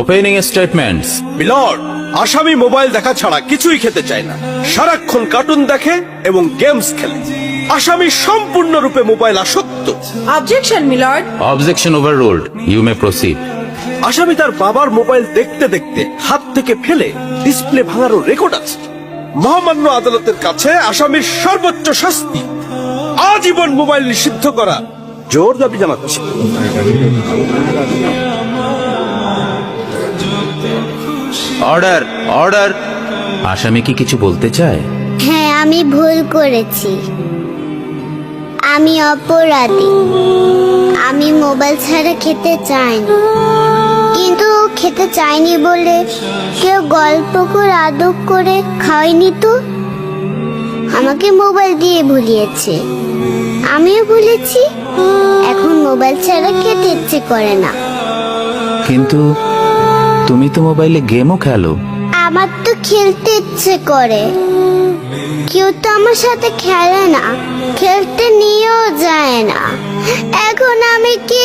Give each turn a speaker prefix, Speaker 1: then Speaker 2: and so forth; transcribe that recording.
Speaker 1: Opening statements.
Speaker 2: Milord, আসামি mobile দেখা ছাড়া কিছুই খেতে চায় না, সারাক্ষণ কার্টুন দেখে এবং গেমস খেলে। আসামি সম্পূর্ণরূপে মোবাইল আসক্ত।
Speaker 3: Objection milord.
Speaker 1: Objection overruled, you may proceed.
Speaker 2: আসামি তার বাবার মোবাইল দেখতে দেখতে হাত থেকে ফেলে ডিসপ্লে ভাঙারও রেকর্ড আছে। মহামান্য আদালতের কাছে আসামির সর্বোচ্চ শাস্তি আজীবন মোবাইল নিষিদ্ধ করা জোর দাবি জানাচ্ছে।
Speaker 1: Order, order. আসামি কি কিছু বলতে চায়?
Speaker 4: হ্যাঁ, আমি ভুল করেছি। আমি অপরাধী। আমি মোবাইল ছাড়া খেতে চাইনি, কিন্তু খেতে চাইনি বলে কেউ গল্প করে আদব করে খাওয়াইনি তো। আমাকে মোবাইল দিয়ে ভুলিয়েছে, আমিও ভুলেছি। এখন মোবাইল ছাড়া খেতে ইচ্ছে করে না।
Speaker 1: কিন্তু তুমি তো মোবাইলে গেমও খেলো।
Speaker 4: আমার তো খেলতে ইচ্ছে করে, কেউ তো আমার সাথে খেলে না, খেলতে নিয়েও যায় না। এখন আমি কি